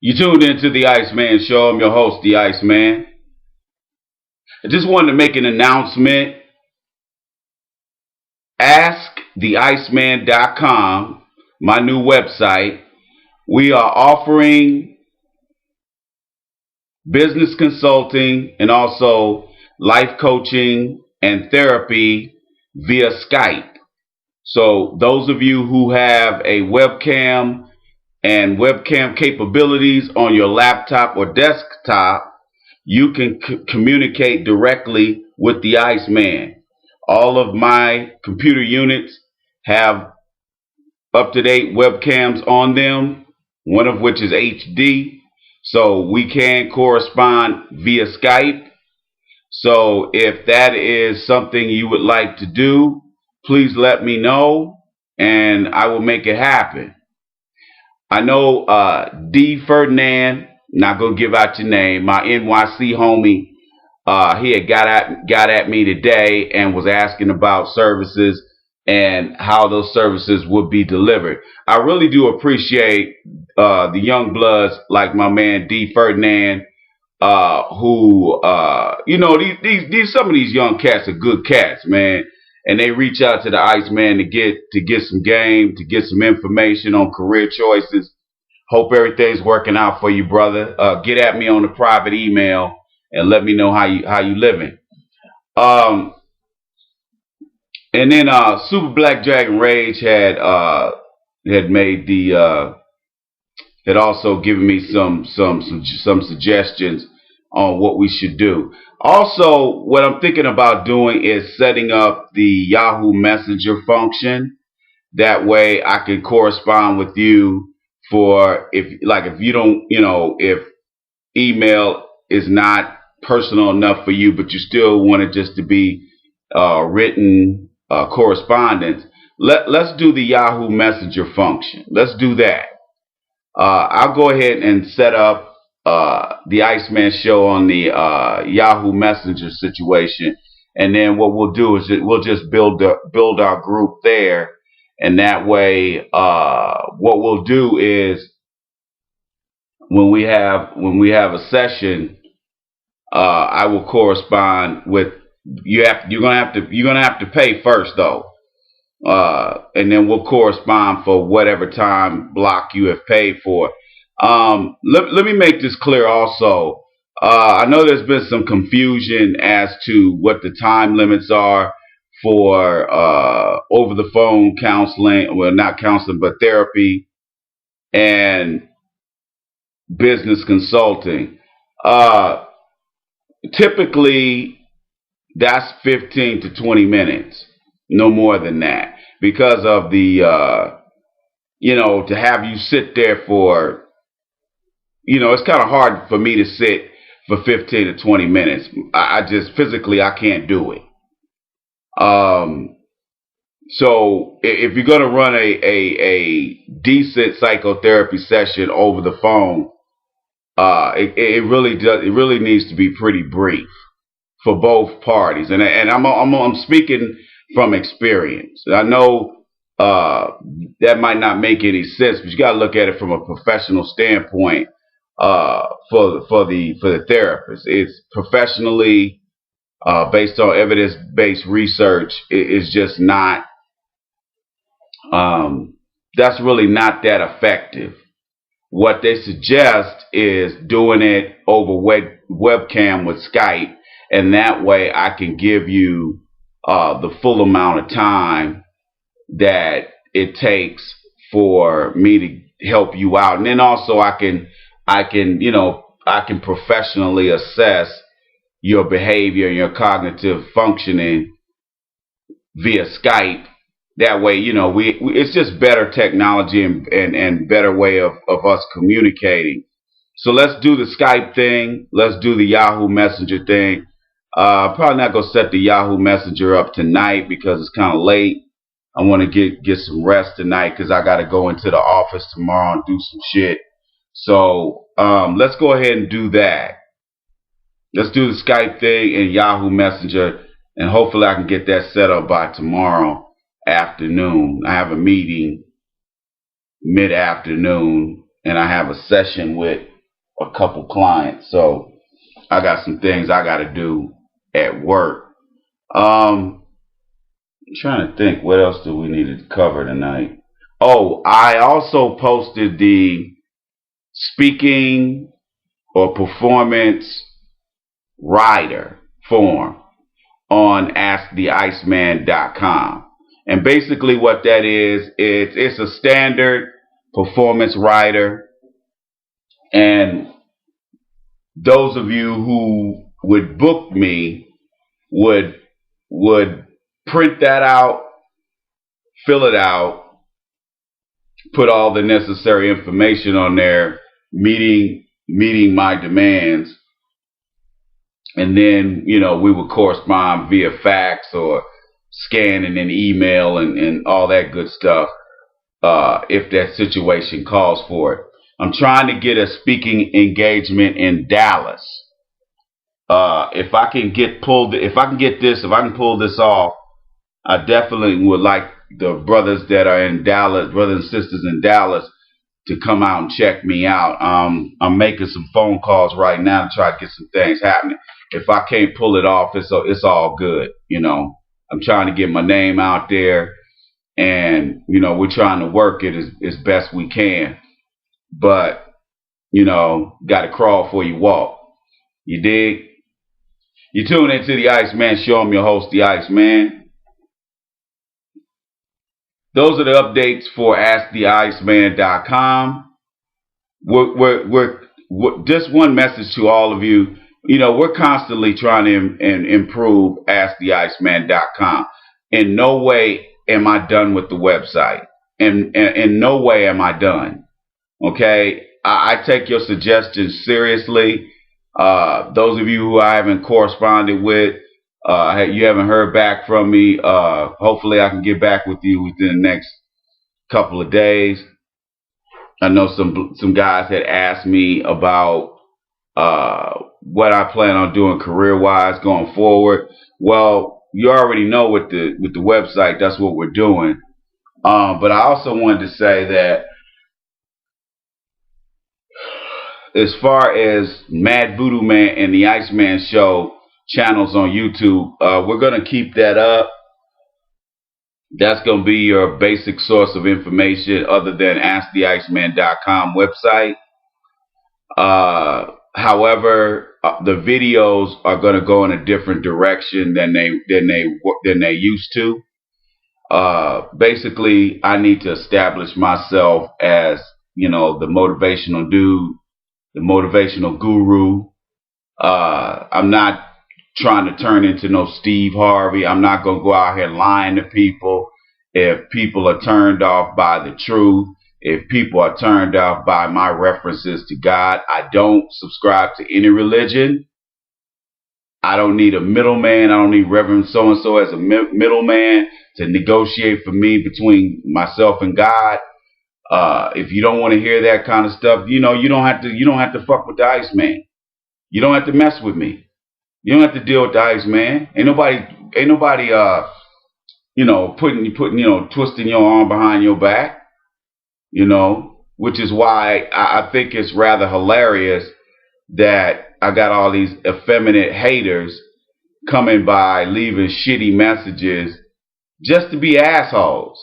You tuned into the Iceman Show. I'm your host, the Iceman. I just wanted to make an announcement. AskTheIceman.com, my new website. We are offering business consulting and also life coaching and therapy via Skype. So those of you who have a webcam and webcam capabilities on your laptop or desktop, you can communicate directly with the Iceman. All of my computer units have up-to-date webcams on them, one of which is HD, so we can correspond via Skype. So if that is something you would like to do, please let me know and I will make it happen. I know D. Ferdinand, not gonna give out your name, my NYC homie, he had got at me today and was asking about services and how those services would be delivered. I really do appreciate the young bloods like my man D. Ferdinand, who these some of these young cats are good cats, man. And they reach out to the Iceman to get some game, to get some information on career choices. Hope everything's working out for you, brother. Get at me on the private email and let me know how you living. And then Super Black Dragon Rage had made the had also given me some suggestions on what we should do. Also, what I'm thinking about doing is setting up the Yahoo Messenger function. That way I can correspond with you for if you don't, if email is not personal enough for you, but you still want it just to be written correspondence. Let's do the Yahoo Messenger function. Let's do that. I'll go ahead and set up the Iceman Show on the Yahoo Messenger situation, and then what we'll do is we'll just build our group there, and that way, what we'll do is when we have a session, I will correspond with you. You're gonna have to pay first though, and then we'll correspond for whatever time block you have paid for. Let me make this clear also. I know there's been some confusion as to what the time limits are for over the phone counseling, well, not counseling, but therapy and business consulting. Typically, that's 15 to 20 minutes, no more than that, because of the, to have you sit there for, it's kind of hard for me to sit for 15 to 20 minutes. I just physically, I can't do it. So if you're going to run a decent psychotherapy session over the phone, it really needs to be pretty brief for both parties. And I'm speaking from experience. I know that might not make any sense, but you got to look at it from a professional standpoint. For the therapist, it's professionally based on evidence-based research. It's just not. That's really not that effective. What they suggest is doing it over webcam with Skype, and that way I can give you the full amount of time that it takes for me to help you out, and then also I can professionally assess your behavior and your cognitive functioning via Skype. That way, it's just better technology and better way of us communicating. So let's do the Skype thing. Let's do the Yahoo Messenger thing. Probably not going to set the Yahoo Messenger up tonight because it's kind of late. I want to get some rest tonight because I got to go into the office tomorrow and do some shit. So let's go ahead and do that. Let's do the Skype thing and Yahoo Messenger, and hopefully I can get that set up by tomorrow afternoon. I have a meeting mid-afternoon, and I have a session with a couple clients. So I got some things I got to do at work. I'm trying to think, what else do we need to cover tonight? Oh, I also posted the speaking or performance rider form on AskTheIceMan.com. And basically what that is, it's a standard performance rider. And those of you who would book me would print that out, fill it out, put all the necessary information on there, meeting my demands, and then, you know, we would correspond via fax or scan and then email and all that good stuff, if that situation calls for it. I'm trying to get a speaking engagement in Dallas. If I can pull this off, I definitely would like the brothers that are in Dallas, brothers and sisters in Dallas, to come out and check me out. I'm making some phone calls right now to try to get some things happening. If I can't pull it off, it's all good. You know, I'm trying to get my name out there, and you know, we're trying to work it as best we can. But you know, got to crawl before you walk. You dig? You tune into the Iceman Show. I'm your host, the Iceman. Those are the updates for AskTheIceMan.com. We're just one message to all of you. You know, we're constantly trying to improve AskTheIceman.com. In no way am I done with the website. And in no way am I done. Okay? I take your suggestions seriously. Those of you who I haven't corresponded with, you haven't heard back from me, hopefully I can get back with you within the next couple of days. I know some guys had asked me about what I plan on doing career-wise going forward. Well, you already know with the website, that's what we're doing. But I also wanted to say that as far as Mad Voodoo Man and the Iceman Show channels on YouTube, we're going to keep that up. That's going to be your basic source of information other than AskTheIceman.com website. However, the videos are going to go in a different direction than they used to. Basically, I need to establish myself as, you know, the motivational dude, the motivational guru. I'm not trying to turn into no Steve Harvey. I'm not going to go out here lying to people. If people are turned off by the truth, if people are turned off by my references to God, I don't subscribe to any religion. I don't need a middleman. I don't need Reverend so-and-so as a middleman to negotiate for me between myself and God. If you don't want to hear that kind of stuff, you know, you don't have to fuck with the Iceman. You don't have to mess with me. You don't have to deal with the Iceman. Ain't nobody you know, putting you know, twisting your arm behind your back, you know, which is why I think it's rather hilarious that I got all these effeminate haters coming by leaving shitty messages just to be assholes.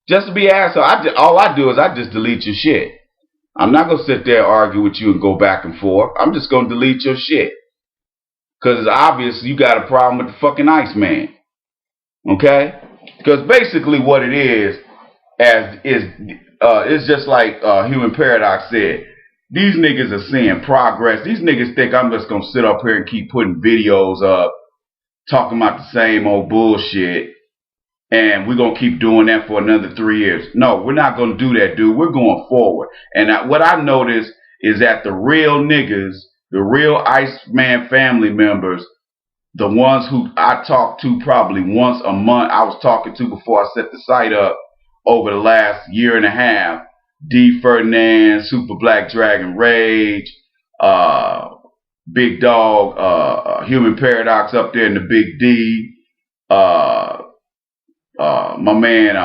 Just to be assholes. All I do is I just delete your shit. I'm not going to sit there and argue with you and go back and forth. I'm just going to delete your shit. Because it's obvious you got a problem with the fucking Iceman. Okay? Because basically what it is, it's just like Human Paradox said. These niggas are seeing progress. These niggas think I'm just going to sit up here and keep putting videos up, talking about the same old bullshit, and we're going to keep doing that for another 3 years. No, we're not going to do that, dude. We're going forward. And what I noticed is that the real niggas, the real Iceman family members, the ones who I talk to probably once a month, I was talking to before I set the site up over the last year and a half, D. Ferdinand, Super Black Dragon Rage, Big Dog, Human Paradox up there in the Big D, my man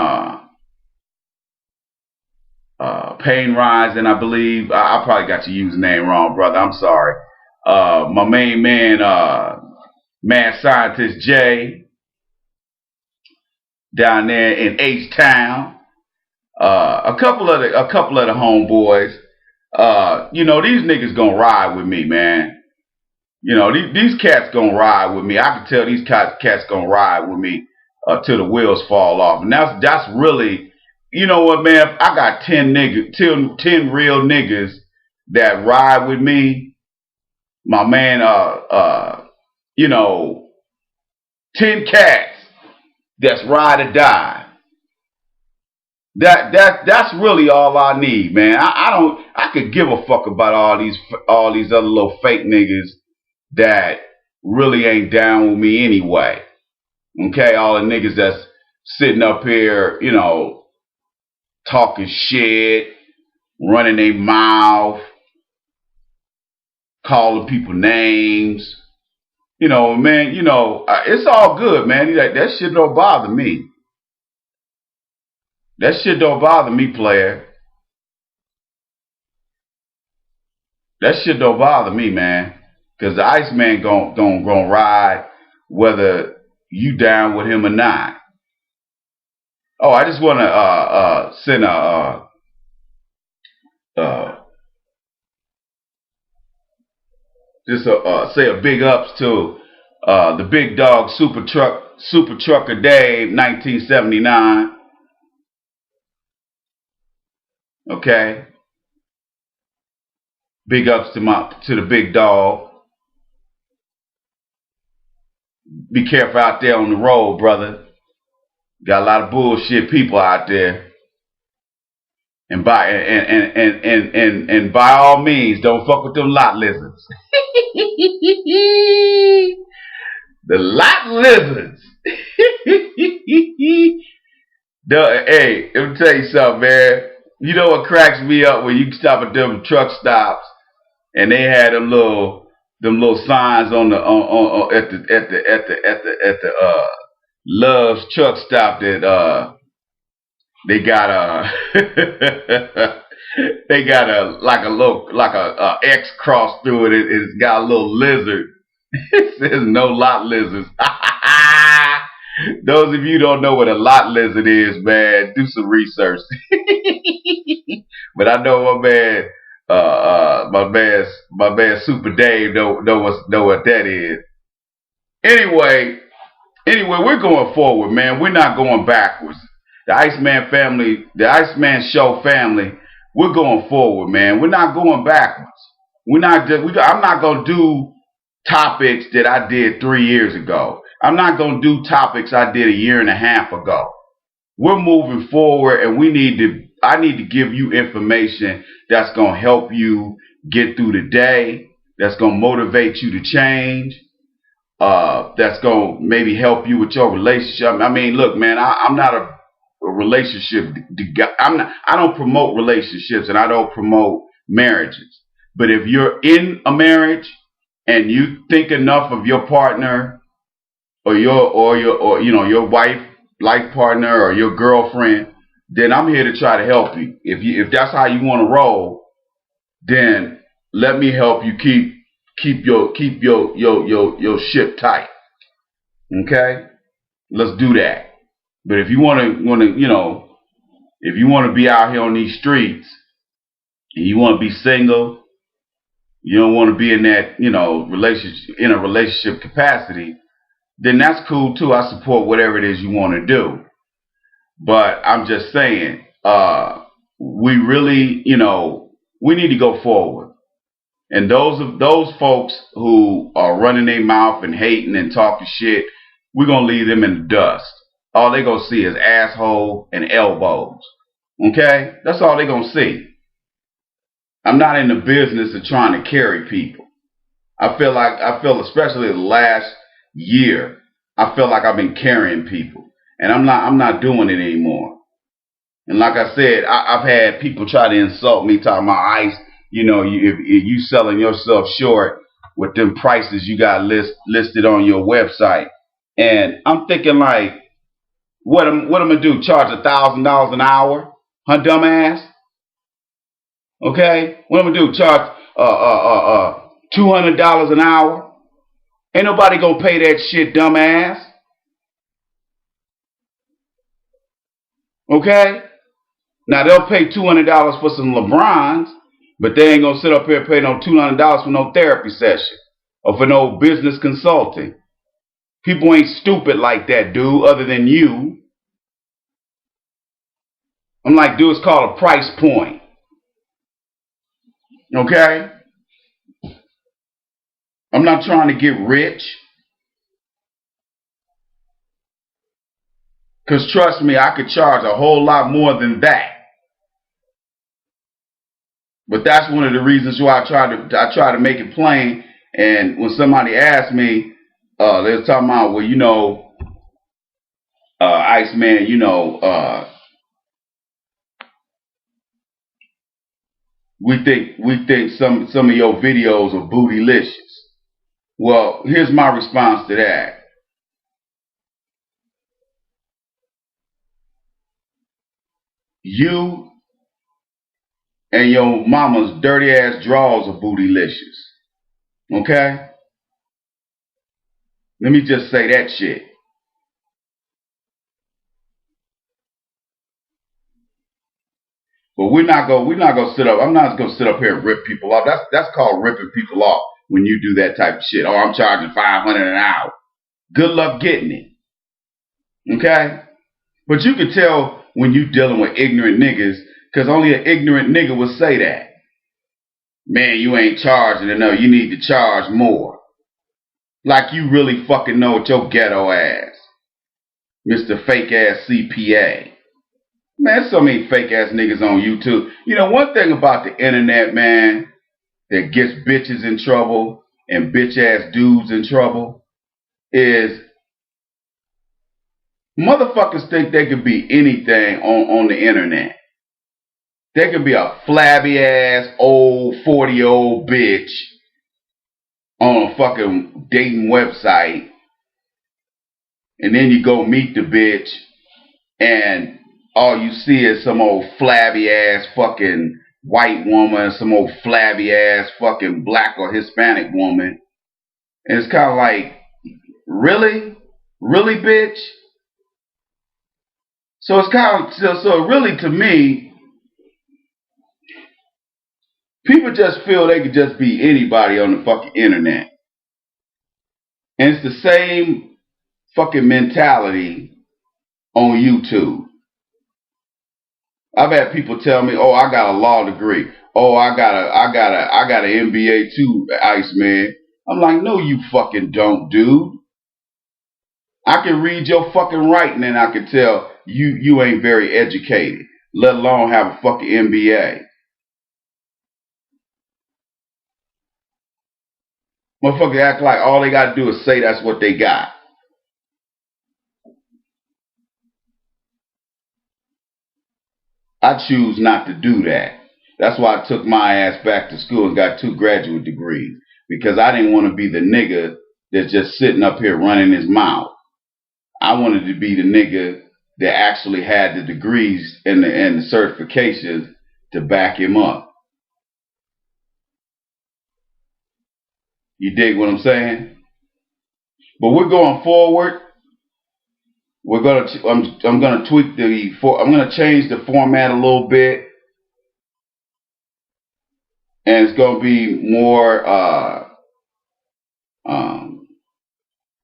Pain Rising, I believe. I probably got your username wrong, brother. I'm sorry. My main man, Mad Scientist Jay, down there in H Town. A couple of the homeboys. These niggas gonna ride with me, man. These cats gonna ride with me. I can tell these cats gonna ride with me till the wheels fall off. And that's really, you know what, man? I got 10 real niggas that ride with me. My man, 10 cats that's ride or die. That's really all I need, man. I could give a fuck about all these other little fake niggas that really ain't down with me anyway. Okay, all the niggas that's sitting up here, talking shit, running their mouth, calling people names. Man, it's all good, man. That shit don't bother me. That shit don't bother me, player. That shit don't bother me, man. Because the Iceman gon' ride whether you down with him or not. Oh, I just want to send say a big ups to the big dog Super Trucker Dave, 1979. Okay. Big ups to the big dog. Be careful out there on the road, brother. Got a lot of bullshit people out there. And by all means, don't fuck with them lot lizards. The lot lizards. Hey, let me tell you something, man. You know what cracks me up when you stop at them truck stops and they had them little signs on the at the Love's truck stop that they got they got a X cross through it. It's got a little lizard. It says no lot lizards. Those of you who don't know what a lot lizard is, man, do some research. But I know my man Super Dave know what that is. Anyway, we're going forward, man. We're not going backwards. The Iceman family, the Iceman Show family, we're going forward, man. We're not going backwards. I'm not gonna do topics that I did 3 years ago. I'm not gonna do topics I did a year and a half ago. We're moving forward, and I need to give you information that's gonna help you get through the day, that's gonna motivate you to change, that's gonna maybe help you with your relationship. I mean, look, man, I'm not a relationship guy. I don't promote relationships, and I don't promote marriages. But if you're in a marriage and you think enough of your partner or your wife, life partner, or your girlfriend, then I'm here to try to help you. If that's how you want to roll, then let me help you keep your ship tight. Okay? Let's do that. But if you want to be out here on these streets and you want to be single, you don't want to be in that, relationship capacity, then that's cool too. I support whatever it is you want to do. But I'm just saying, we really, we need to go forward. And those folks who are running their mouth and hating and talking shit, we're going to leave them in the dust. All they going to see is asshole and elbows. Okay? That's all they going to see. I'm not in the business of trying to carry people. I feel especially the last year, I feel like I've been carrying people. And I'm not doing it anymore. And like I said, I've had people try to insult me, talking about Ice, if you selling yourself short with them prices you got listed on your website. And I'm thinking, like, what I'm gonna do? Charge $1,000 an hour? Huh, dumbass? Okay? What I'm gonna do? Charge $200 an hour? Ain't nobody gonna pay that shit, dumbass. Okay? Now they'll pay $200 for some LeBrons, but they ain't gonna sit up here and pay no $200 for no therapy session or for no business consulting. People ain't stupid like that, dude, other than you. I'm like, dude, it's called a price point. Okay? I'm not trying to get rich. Because trust me, I could charge a whole lot more than that. But that's one of the reasons why I try to make it plain. And when somebody asked me, they was talking about, well, Iceman, we think some of your videos are bootylicious. Well, here's my response to that. You and your mama's dirty ass drawers are bootylicious. Okay? Let me just say that shit. But we're not gonna sit up. I'm not gonna sit up here and rip people off. That's called ripping people off when you do that type of shit. Oh, I'm charging $500 an hour. Good luck getting it. Okay? But you can tell when you dealing with ignorant niggas, because only an ignorant nigga would say that. Man, you ain't charging enough. You need to charge more. Like you really fucking know what your ghetto ass. Mr. Fake Ass CPA. Man, there's so many fake ass niggas on YouTube. You know, one thing about the internet, man, that gets bitches in trouble and bitch ass dudes in trouble is motherfuckers think they could be anything on the internet. They could be a flabby ass old 40-year-old bitch on a fucking dating website, and then you go meet the bitch and all you see is some old flabby ass fucking white woman, some old flabby ass fucking black or Hispanic woman. And it's kind of like, really? Really, bitch? So it's kind of, so really to me, people just feel they could just be anybody on the fucking internet. And it's the same fucking mentality on YouTube. I've had people tell me, "Oh, I got a law degree. Oh, I got an MBA too, Iceman." I'm like, "No, you fucking don't, dude. I can read your fucking writing and I can tell you ain't very educated, let alone have a fucking MBA." Motherfuckers act like all they gotta do is say that's what they got. I choose not to do that. That's why I took my ass back to school and got 2 graduate degrees. Because I didn't want to be the nigga that's just sitting up here running his mouth. I wanted to be the nigga that actually had the degrees and the certifications to back him up. You dig what I'm saying? But we're going forward. I'm gonna tweak I'm gonna change the format a little bit. And it's going to be more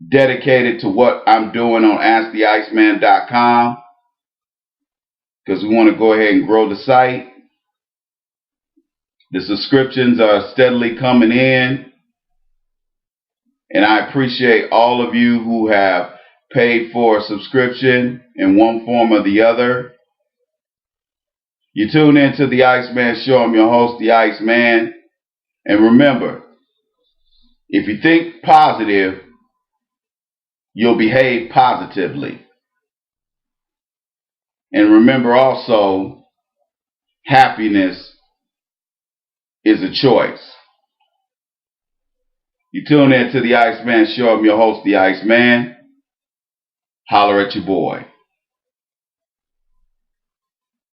dedicated to what I'm doing on AskTheIceMan.com, because we want to go ahead and grow the site. The subscriptions are steadily coming in, and I appreciate all of you who have paid for a subscription in one form or the other. You tune in to The Iceman Show. I'm your host, The Iceman. And remember, if you think positive, you'll behave positively. And remember also, happiness is a choice. You tune in to The Iceman Show. I'm your host, The Iceman. Holler at your boy.